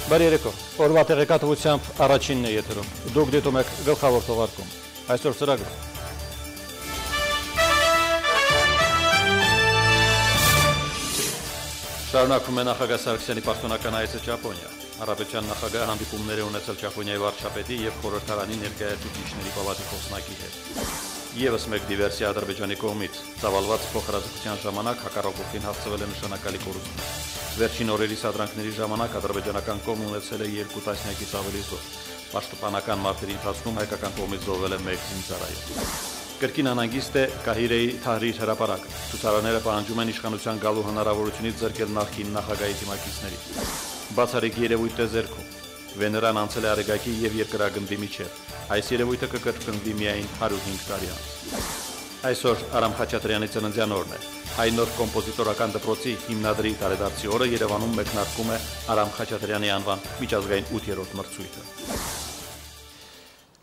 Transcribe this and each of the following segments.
Բարի երեկո, օրվա տեղեկատվությամբ առաջինն է եթերում, դուք դիտում եք գլխավոր թողարկում, այսօր ծրագրում։ Շարունակվում է նախագահ Սարգսյանի պաշտոնական այցը Ճապոնիա, Հանրապետության նախագահը հանդիպումներ է ունեցել Ճապոնիայի վարչապետի և խորհրդարանի ներկայացուցիչների պալատի խոսնակի հետ։ Եվս մեկ դիվերսիա Ադրբեջանի կողմից, ծավալված փոխհրաձգության ժամանակ հակառակորդին հասցվել է նշանակալի կորուստներ։ Վերջին օրերի սադրանքների ժամանակ ադրբեջանական կողմն ունեցել է 2 տասնյակից ավելի զոհ։ Պաշտպանական մարտերի ընթացքում հայկական կողմից զոհվել է 1 զինծառայող։ Կրկին անհանգիստ է Կահիրեի Թահրիր հրապարակը։ Ցուցարարները պահանջում են իշխանության գալու հնարավորությունից զրկել նախկին նախագահի թիմակիցների։ Բացառիկ երևույթ է ձեռքում։ Վեներան անցել է Արեգակի և Երկրագնդի միջև։ Այս երևույթը կկրկնվի միայն 105 տարի անց։ Այսօր Արամ Խաչատրյանի ծննդյան օրն է։ Հայ նոր կոմպոզիտորական դպրոցի հիմնադրի տարեդարձի օրը Երևանում մեկնարկում է Արամ Խաչատրյանի անվան միջազգային 8-րդ մրցույթը։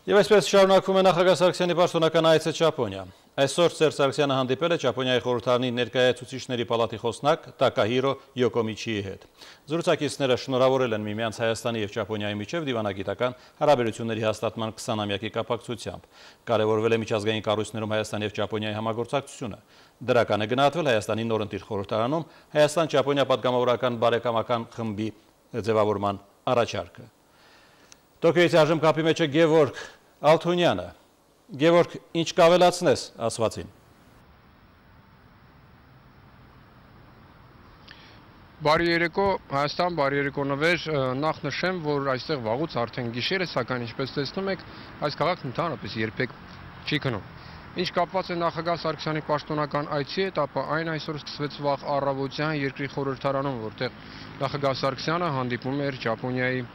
Եվ այսպես շարունակվում է նախագահ Սարգսյանի պաշտոնական այցը Ճապոնիա։ Այսօր Սերժ Սարգսյանը հանդիպել է Ճապոնիայի խորհրդարանի ներկայացուցիչների պալատի խոսնակ Տակահիրո Յոկոմիչիի հետ։ Զրուցակիցները շնորհավորել են միմյանց Հայաստանի և Ճապոնիայի միջև դիվանագիտական հարաբերությունների հաստատման 20-ամյակի կապակցությամբ։ Կարևորվել է միջազգային կառույցներում Հայաստանի և Ճապոնիայի համագործակցությունը։ Դրական է գնահատվել Հայաստանի նորընտիր խորհրդարանում Հայաստան-Ճապոնիա պատգամավորական բարեկամական խմբի ձևավորման առաջարկը։ Տոկիոյից այժմ կապի մեջ է Գևորգ Ալթունյանը։ Գևորգ, ինչ կավելացնես ասվածին։ Բարի երեկո Հայաստան, բարի երեկո նվեր, նախ նշեմ, որ այստեղ վաղուց արդեն գիշեր է, սակայն ինչպես տեսնում եք, այս քաղաքն ընդհանրապես երբեք չի քնում։ Ինչ կապված է նախագահ Սարգսյանի պաշտոնական այցի հետ, ապա այն այսօր սկսվեց վաղ առավոտյան երկրի խորհրդարանում, որտեղ նախագահ Սարգսյանը հանդիպում էր Ճապոնիայի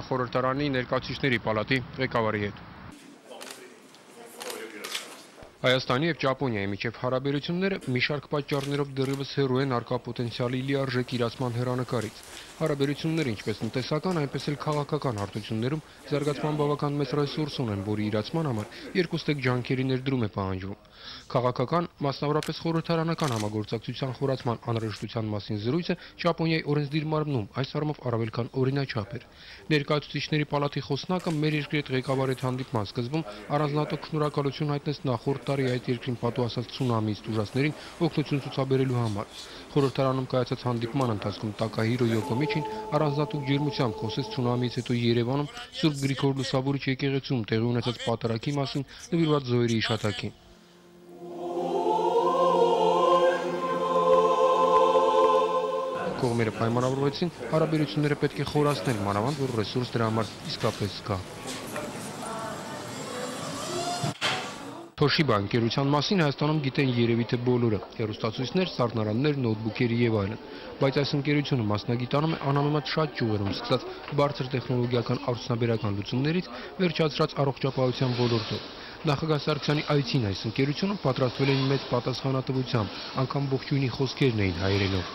խորհրդարանի ներկայացուցիչների պալատի ղեկավարի հետ։ Հայաստանի և Ճապոնիայի միջև հարաբերությունները մի շարք պատճառներով դեռևս հեռու են առկա պոտենցիալի լիարժեք իրացման հեռանկարից։ Հարաբերությունները ինչպես տնտեսական, այնպես էլ քաղաքական հարթություններում զարգացման բավական մեծ ռեսուրս ունեն, որի իրացման համար երկուստեք ջանքերի ներդրում է պահանջվում։ Քաղաքական, մասնավորապես խորհրդարանական համագործակցության խորացման անհրաժեշտության մասին զրույցը Ճապոնիայի օրենսդիր մարմնում այս առումով առավել քան օրինաչափ էր։ Ներկայացուցիչների պալատի խոսնակը մեր երկրի հետ ղեկավարի հետ հանդիպման սկզբում առանձնահատուկ շնորհակալություն հայտնեց նախորդ տարի այդ երկրին պատուհասած ցունամիից տուժածներին օգնություն ցուցաբերելու համար։ Խորհրդարանում կայացած հանդիպման ընթացքում Տակահիրո Յոկոմիչին առանձնահատուկ ջերմությամբ խոսեց ցունամիից հետո Երևանում Սուրբ Գրիգոր Լուսավորիչ եկեղեցում տեղի ունեցած պատարագի մասին նվիրված զոհերի հիշատակին։ Կողմերը պայմանավորվեցին հարաբերությունները պետք է խորացնել, մանավանդ որ ռեսուրս դրա համար իսկապես կա։ Թոշիբա ընկերության մասին Հայաստանում գիտեն երևի թե բոլորը՝ հեռուստացույցներ, սառնարաններ, նոթբուքեր եւ այլն։ Բայց այս ընկերությունը մասնագիտանում է անհամեմատ շատ ճյուղերում, սկսած բարձր տեխնոլոգիական արդյունաբերական լուծումներից, վերջացրած առողջապահության ոլորտով։ Նախագահ Սարգսյանի այցին այս ընկերությունը պատրաստվել էին մեծ պատասխանատվությամբ, անգամ ողջույնի խոսքերն էին հայերենով։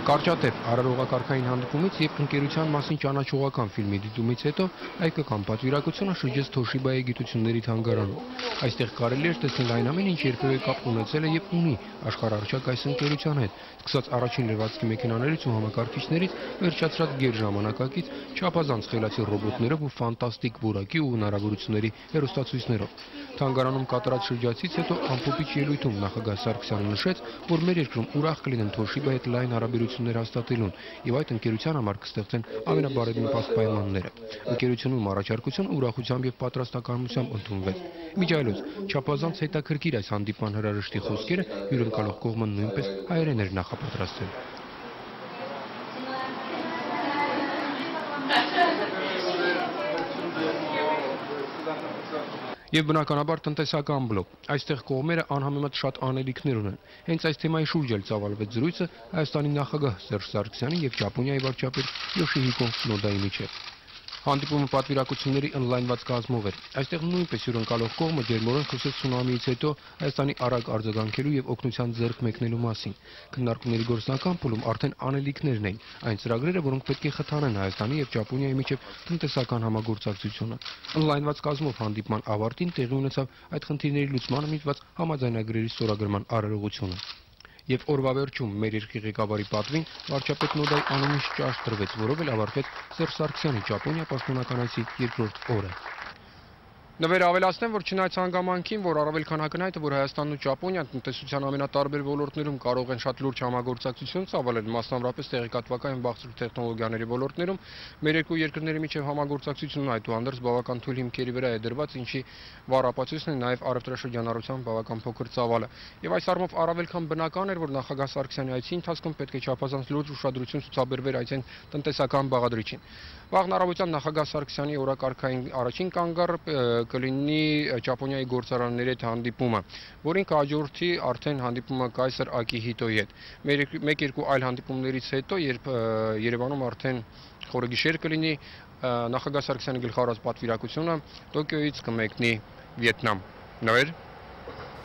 Կարճատև արարողակարգային հանդիպումից և ընկերության մասին ճանաչողական ֆիլմի դիտումից հետո հայկական պատվիրակությունը շրջեց Թոշիբայի գիտությունների թանգարանում։ Այստեղ կարելի էր տեսնել այն ամեն ինչ երբևէ կապ ունեցել է և ունի աշխարհառաջակ այս ընկերության հետ, սկսած առաջին լրվածքի մեքենաներից ու համակարգիչներից, վերջացրած գերժամանակակից, չափազանց խելացի ռոբոտներով ու ֆանտաստիկ որակի ու հնարավորությունների հեռուստացույցներով։ Թանգարանում կատարած շրջացից հետո ամփոփիչ ելույթում նախագահ Սարգսյանը նշեց, որ մեր երկրում ուրախ կլինեն Թոշիբայի հետ լայն հարաբերություններ հաստատելուն և այդ ընկերության համար կստեղծեն ամենաբարենպաստ պայմանները։ Ընկերությունում առաջարկությունը ուրախությամբ և պատրաստակամությամբ ընդունվեց։ Մինչ այլոց չափազանց հետաքրքիր այս հանդիպման հրաժեշտի խոսքերը հյուրընկալող կողմը նույնպես հայերեն էր նախապատրաստել։ Եվ բնականաբար տնտեսական բլոկ։ Այստեղ կողմերը անհամեմատ շատ անելիքներ ունեն։ Հենց այս թեմայի շուրջ էլ ծավալվեց զրույցը Հայաստանի նախագահ Սերժ Սարգսյանի և Ճապոնիայի վարչապետ Յոշիհիկո Նոդայի միջև։ Հանդիպումը պատվիրակությունների ընդլայնված կազմով էր։ Այստեղ նույնպես հյուրընկալող կողմը ջերմորեն խոսեց ցունամիից հետո Հայաստանի արագ արձագանքելու եւ օգնության ձեռք մեկնելու մասին։ Քննարկումների գործնական փուլում արդեն անելիքներն էին, այն ծրագրերը, որոնք պետք է խթանեն Հայաստանի եւ Ճապոնիայի միջև տնտեսական համագործակցությունը։ Ընդլայնված կազմով հանդիպման ավարտին տեղի ունեցավ այդ խնդիրների լուծմանը միտված համաձայնագրերի ստորագրման արարողությունը։ Եվ օրվա վերջում մեր երկրի ղեկավարի պատվին վարչապետ Նոդայի անունից ճաշ տրվեց, որով էլ ավարտվեց Սերժ Սարգսյանի Ճապոնիա պաշտոնական այցի երկրորդ օրը։ Նվեր ավելացնեմ, որ չնայած հանգամանքին, որ առավել քան ակնհայտ է, որ Հայաստանն ու Ճապոնիան տնտեսության ամենատարբեր ոլորտներում կարող են շատ լուրջ համագործակցություն ծավալել, մասնավորապես տեղեկատվական եւ բարձր տեխնոլոգիաների ոլորտներում, մեր երկու երկրների միջև համագործակցությունն այդուհանդերձ բավական թույլ հիմքերի վրա է դրված, ինչի վառ ապացույցն է նաեւ առևտրաշրջանառության բավական փոքր ծավալը։ Եվ այս առումով առավել քան բնական էր, որ նախագահ Սարգսյանի այցի ընթացքում պետք է չափազանց լուրջ ուշադրություն ցուցաբերվեր այցեն տնտեսական բաղադրիչին։ Վաղն առավոտյան նախագահ Սարգսյանի օրակարգային առաջին կանգառը կլինի Ճապոնիայի գործարանների հետ հանդիպումը, որին կհաջորդի արդեն հանդիպումը կայսր Ակիհիտոյի հետ։ Մեկ-երկու այլ հանդիպումներից հետո, երբ Երևանում արդեն խորը գիշեր կլինի, նախագահ Սարգսյանի գլխավորած պատվիրակությունը Տոկիոյից կմեկնի Վիետնամ։ Նվեր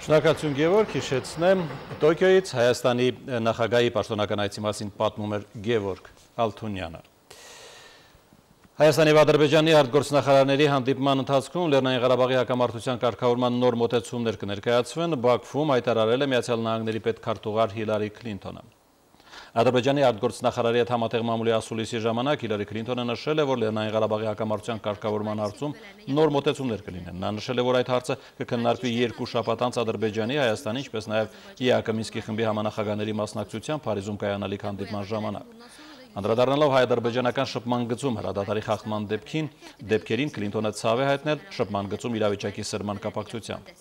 Շնորհակալություն Գևորգ, հիշեցնեմ Տոկիոյից Հայաստանի նախագահի պաշտոնական այցի մասին պատմում էր Գևորգ Ալթունյանը։ Հայաստանի և Ադրբեջանի արտգործնախարարների հանդիպման ընթացքում Լեռնային Ղարաբաղի հակամարտության կարգավորման նոր մոտեցումներ կներկայացվեն, Բաքվում հայտարարել է Միացյալ Նահանգների պետքարտուղար Հիլարի Քլինթոնը։ Ադրբեջանի արտգործնախարարի հետ համատեղ մամուլի ասուլիսի ժամանակ Հիլարի Քլինթոնը նշել է, որ Լեռնային Ղարաբաղի հակամարտության կարգավորման հարցում նոր մոտեցումներ կլինեն։ Նա նշել է, որ այդ հարցը կքննարկվի 2 շաբաթ անց Ադրբեջանի, Հայաստանի, ինչպես նաև ԵԱՀԿ Մինսկի խմբի համանախագահների մասնակցությամբ Փարիզում կայանալիք հանդիպման ժամանակ։ Անդրադառնալով հայ-ադրբեջանական շփման գծում հրադադարի խախտման դեպքերին Քլինթոնը ցավ է հայտնել շփման գծում իրավիճակի սրման կապակցությամբ։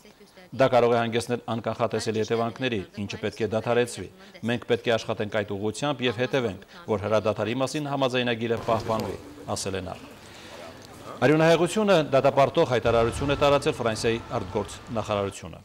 Դա կարող է հանգեցնել անկանխատեսելի հետևանքների, ինչը պետք է դադարեցվի։ Մենք պետք է աշխատենք այդ ուղղությամբ եւ հետևենք, որ հրադադարի մասին համաձայնագիրը պահպանվի, ասել է նա։ Արյունահեղությունը դատապարտող հայտարարություն է տարածել Ֆրանսիայի արտգործնախարարությունը։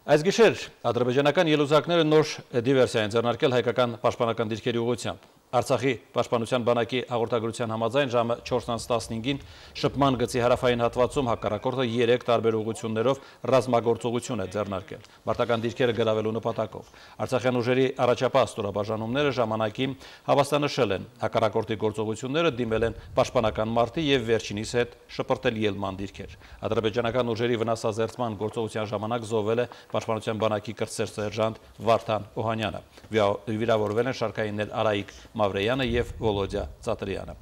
Այս գիշեր ադրբեջանական ելուզակները նոր դիվերսիա են ձեռնարկել հայկական պաշտպանական դիրքերի ուղղությամբ։ Արցախի պաշտպանության բանակի հաղորդագրության համաձայն ժամը 4:15-ին շփման գծի հարավային հատվածում հակառակորդը 3 տարբեր ուղղություններով ռազմագործողություն է ձեռնարկել մարտական դիրքերը գրավելու նպատակով։ Արցախյան ուժերի առաջապահ ստորաբաժանումները ժամանակին հավաստանշել են հակառակորդի գործողությունները դիմել են պաշտպանական մարտի եւ վերջինիս հետ շպրտել ելման դիրքեր։ Ադրբեջանական ուժերի վնասազերծման գործողության ժամանակ զոհվել է պաշտպանության բանակի կրտսեր-սերժանտ Վարդան Օհանյանը։ Վիրավորվել են շարքայիններ Արայիկ Մավրեյանը և Վոլոդյա Ծատրյանը։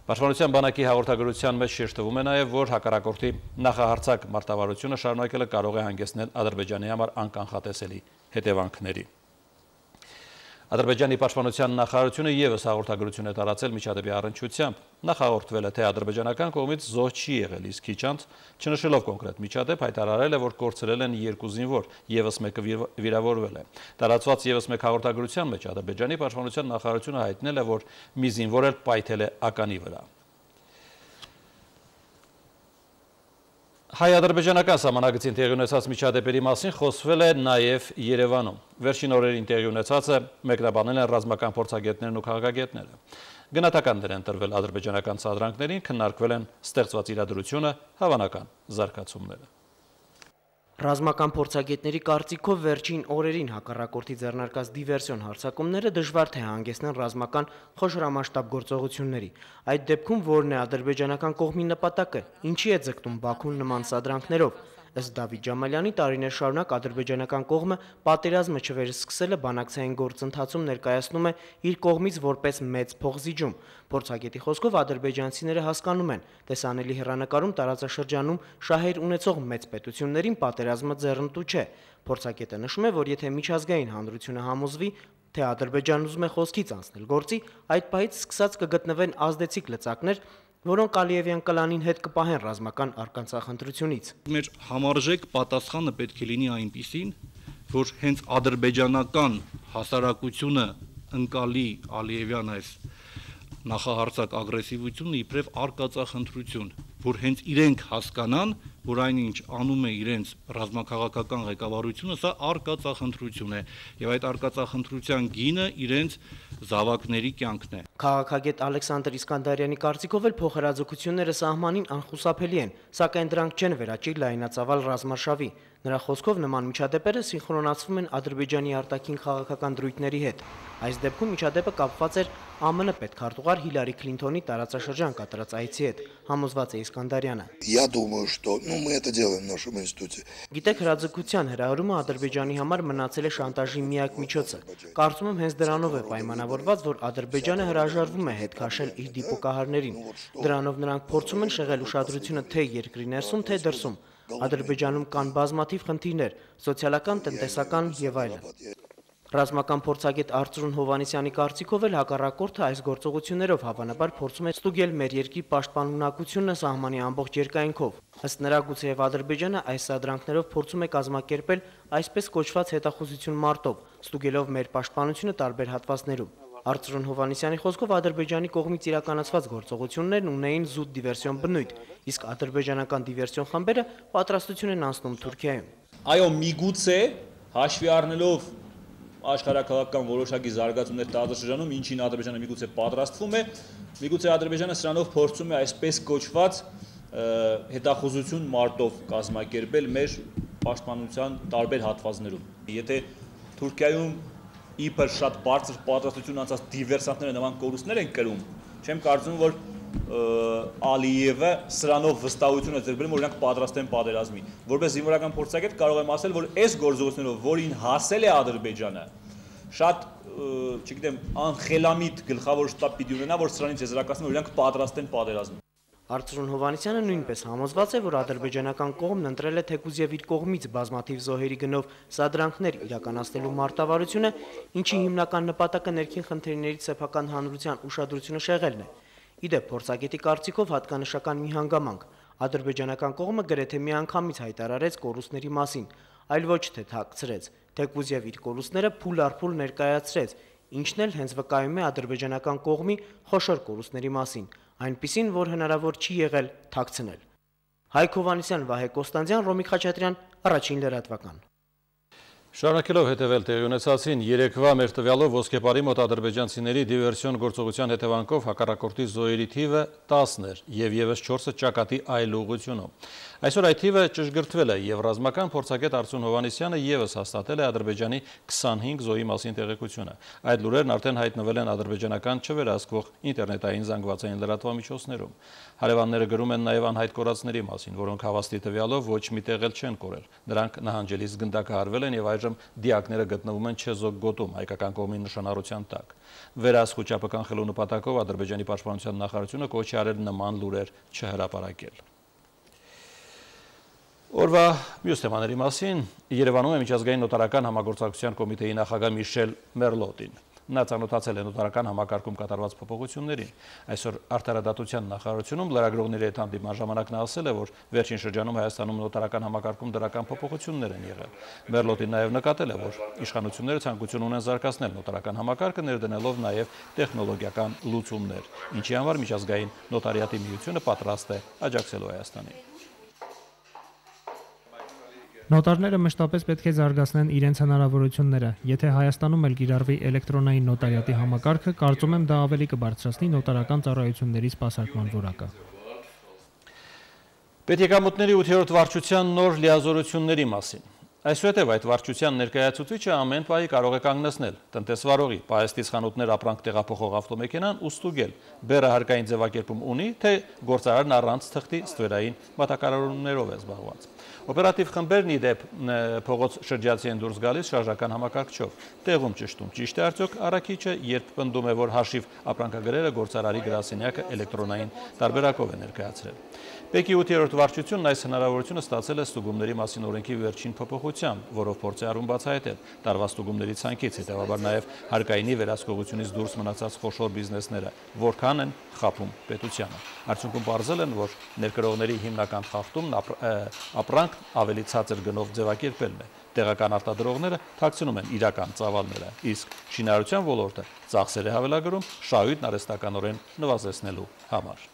Պաշտպանության բանակի հաղորդագրության մեջ շեշտվում է նաև, որ հակառակորդի նախահարձակ մարտավարությունը շարունակելը կարող է հանգեցնել Ադրբեջանի համար անկանխատեսելի հետևանքների։ Ադրբեջանի պաշտպանության նախարարությունը ևս հաղորդագրություն է տարածել միջադեպի առնչությամբ։ Նախահաղորդվել է, թե ադրբեջանական կողմից զոհ չի եղել, իսկ քիչ անց, չնշելով կոնկրետ միջադեպ, հայտարարել է, որ կորցրել են 2 զինվոր, ևս մեկը վիրավորվել է։ Տարածված ևս մեկ հաղորդագրության մեջ Ադրբեջանի պաշտպանության նախարարությունը հայտնել է, որ մի զինվոր էլ պայթել է ականի վրա։ Հայ-ադրբեջանական սահմանագծին տեղի ունեցած միջադեպերի մասին խոսվել է նաև Երևանում։ Վերջին օրերին տեղի ունեցածը մեկնաբանել են ռազմական փորձագետներն ու քաղաքագետները։ Գնահատականներ են տրվել ադրբեջանական սադրանքներին, քննարկվել են ստեղծված իրադրությունը, հավանական զարգացումները։ Ռազմական փորձագետների կարծիքով վերջին օրերին հակառակորդի ձեռնարկած դիվերսիոն հարձակումները դժվար թե հանգեցնեն ռազմական խոշորամասշտաբ գործողությունների։ Այդ դեպքում որն է ադրբեջանական կողմի նպատակը, ինչի է ձգտում Բաքուն նման սադրանքներով։ Ըստ Դավիթ Ջամալյանի տարիներ շարունակ ադրբեջանական կողմը պատերազմը չվերսկսելը բանակցային գործընթացում ներկայացնում է իր կողմից որպես մեծ փոխզիջում։ Փորձագետի խոսքով ադրբեջանցիները հասկանում են, տեսանելի հեռանկարում տարածաշրջանում շահեր ունեցող մեծ պետություններին պատերազմը ձեռնտու չէ։ Փորձագետը նշում է, որ եթե միջազգային հանրությունը համոզվի, թե Ադրբեջանն ուզում է խոսքից անցնել գործի, այդ պահից սկսած կգտնվեն ազդեցիկ լծակներ, որոնք Ալիևյան կլանին հետ կպահեն ռազմական արկանծախնդրությունից։ Մեր համարժեք պատասխանը պետք է լինի այնպիսին, որ հենց ադրբեջանական հասարակությունը ընկալի Ալիևյան այս նախահարձակ ագրեսիվությունը իբրև արկածախնդրություն, որ հենց իրենք հասկանան, որ այնինչ անում է իրենց ռազմաքաղաքական ղեկավարությունը, սա արկածախնդրություն է, եւ այդ արկածախնդրության գինը իրենց զավակների կյանքն է։ Քաղաքագետ Ալեքսանդր Իսկանդարյանի կարծիքով էլ փոխհրաձգությունները սահմանին անխուսափելի են, սակայն դրանք չեն վերաճի լայնածավալ ռազմարշավի։ Նրա խոսքով նման միջադեպերը սինխրոնացվում են Ադրբեջանի արտաքին քաղաքական դրույթների հետ։ Այս դեպքում միջադեպը կապված էր ԱՄՆ պետքարտուղար Հիլարի Քլինթոնի տարածաշրջան կատարած այցի հետ, համոզված է Իսկանդարյանը։ Я думаю, что мы это делаем в нашем институте. Գիտեք, հրաձգության հրահրումը Ադրբեջանի համար մնացել է շանտաժի միակ միջոցը։ Կարծում եմ հենց դրանով է պայմանավորված, որ Ադրբեջանը հրաժարվում է հետ քաշել իր դիպուկահարներին։ Դրանով նրանք փորձում են շեղել ուշադրությունը թե երկրի ներսում, թե դրսում։ Ադրբեջանում կան բազմաթիվ խնդիրներ, սոցիալական, տնտեսական եւ այլն։ Ռազմական փորձագետ Արծրուն Հովհաննիսյանի կարծիքով էլ հակառակորդը այս գործողություններով հավանաբար փորձում է ստուգել մեր երկրի պաշտպանունակությունը սահմանի ամբողջ երկայնքով։ Ըստ նրա, գուցեև Ադրբեջանը այս սադրանքներով փորձում է կազմակերպել այսպես կոչված հետախուզություն մարտով, ստուգելով մեր պաշտպանությունը տարբեր հատվածներում։ Արծրուն Հովհաննիսյանի խոսքով Ադրբեջանի կողմից իրականացված գործողություններն ունեին զուտ դիվերսիոն բնույթ, իսկ ադրբեջանական դիվերսիոն խմբերը պատրաստություն են անցնում Թուրքիայում։ Այո, միգուցե հաշվի առնելով աշխարհակաղակական որոշակի զարգացումներ տարածաշրջանում, ինչին Ադրբեջանը միգուցե պատրաստվում է, միգուցե Ադրբեջանը սրանով փորձում է այսպես կոչված հետախուզություն մարտով կազմակերպել մեր պաշտպանության տարբեր հատվածներում։ Եթե Թուրքիայում իբր շատ բարձր պատրաստություն անցած դիվերսանտները նման կորուստներ են կրում, չեմ կարծում, որ Ալիևը սրանով վստահություն է ձեռք բերում, որ նրանք պատրաստ են պատերազմի։ Որպես զինվորական փորձագետ կարող եմ ասել, որ այս գործողություններով, որին հասել է Ադրբեջանը, շատ, չգիտեմ, անխելամիտ գլխավոր շտաբ պիտի ունենա, որ սրանից եզրակացնում, որ նրանք պատրաստ են պատերազմի։ Արծրուն Հովհաննիսյանը նույնպես համոզված է, որ ադրբեջանական կողմն ընտրել է թեկուզ եւ իր կողմից բազմաթիվ զոհերի գնով սադրանքներ իրականացնելու մարտավարությունը, ինչի հիմնական նպատակը ներքին խնդիրներից սեփական հանրության ուշադրությունը շեղելն է։ Իդեպ փորձագետի կարծիքով հատկանշական մի հանգամանք ադրբեջանական կողմը գրեթե միանգամից հայտարարեց կորուստների մասին, այլ ոչ թե թաքցրեց, թեկուզ եւ իր կորուստները փուլ առ փուլ ներկայացրեց, ինչն էլ հենց վկայում է ադրբեջանական կողմի խոշոր կորուստների մասին, այնպիսին, որ հնարավոր չի եղել թաքցնել։ Հայկ Հովհաննիսյան, Վահե Կոստանդյան, Ռոմիկ Խաչատրյան, Առաջին լրատվական։ Շարունակելով հետևել տեղի ունեցածին, երեկվա մեր տվյալով ոսկեպարի մոտ ադրբեջանցիների դիվերսիոն գործողության հետևանքով հակառակորդի զոհերի թիվը 10 էր եւ եւս 4-ը ճակատի այլ ուղղությունում։ Այսօր այդ թիվը ճշգրտվել է եւ ռազմական փորձագետ Արծրուն Հովհաննիսյանը եւս հաստատել է Ադրբեջանի 25 զոհի մասին տեղեկությունը։ Այդ լուրերն արդեն հայտնվել են ադրբեջանական չվերահսկվող ինտերնետային զանգվածային լրատվամիջոցներում։ Հարևանները գրում են նաեւ անհայտ կորածների մասին, որոնք հավաստի տվյալով ոչ մի տեղ չեն կորել։ Նրանք նահանջելիս գնդակահարվել են եւ այժմ դիակները գտնվում են Չեզոք գոտում, հայկական կողմի նշանառության տակ։ Վերահսկուճապը կանխելու նպատակով Ադրբեջանի պաշտպանության նախարարությունը կոչ է արել նման լուրեր չհրապարակել։ Օրվա մյուս թեմաների մասին Երևանում է միջազգային նոտարական համագործակցության կոմիտեի նախագահ Միշել Մերլոտին։ Նա ծանոթացել է նոտարական համակարգում կատարված փոփոխություններին։ Այսօր Արտարադատության նախարարությունում լրագրողների հետ հանդիպման ժամանակ նա ասել է, որ վերջին շրջանում Հայաստանում նոտարական համակարգում դրական փոփոխություններ են եղել։ Մերլոտին նաև նկատել է, որ իշխանությունները ցանկություն ունեն զարգացնել նոտարական համակարգը, ներդնելով նաև տեխնոլոգիական լուծումներ, ինչի համար միջազգային նոտարիատի միությունը պատրաստ է աջակցելու Հայաստանին։ Նոտարները մշտապես պետք է զարգացնեն իրենց հնարավորությունները։ Եթե Հայաստանում էլ կիրառվի էլեկտրոնային նոտարիատի համակարգը, կարծում եմ դա ավելի կբարձրացնի նոտարական ծառայությունների սպասարկման որակը։ Պետեկամուտների 8-րդ վարչության նոր լիազորությունների մասին։ Այսուհետև այդ վարչության ներկայացուցիչը ամեն պահի կարող է կանգնեցնել տնտեսվարողի, պահեստից խանութներ ապրանք տեղափոխող ավտոմեքենան ու ստուգել բեռը հարկային ձևակերպում ունի, թե գործարարն առանց թղթի ստվերային մատակարարումներով է զբաղված։ Օպերատիվ խմբերն ի դեպ փողոց շրջացի են դուրս գալիս շարժական համակարգչով, տեղում ճշտում։ Ճիշտ է արդյոք առաքիչը, երբ պնդում է, որ հաշիվ ապրանքագրերը գործարարի գրասենյակը էլեկտրոնային տարբերակով է ներկայացրել։ Պեկի 8-րդ վարչությունն այս հնարավորությունը ստացել է ստուգումների մասին օրենքի վերջին փոփոխությամբ, որով փորձ է արվում բացահայտել տարվա ստուգումների ցանկից, հետևաբար նաև հարկայինի վերահսկողությունից դուրս մնացած խոշոր բիզնեսները որքան են խաբում պետությանը։ Արդյունքում պարզել են, որ ներկրողների հիմնական խախտումն ապրանք ավելի ցածր գնով ձևակերպելն է։ Տեղական արտադրողները թաքցնում են իրական ծավալները, իսկ շինարարության ոլորտը ծախսեր է հավելագրում շահույթն արհեստականորեն նվազեցնելու համար։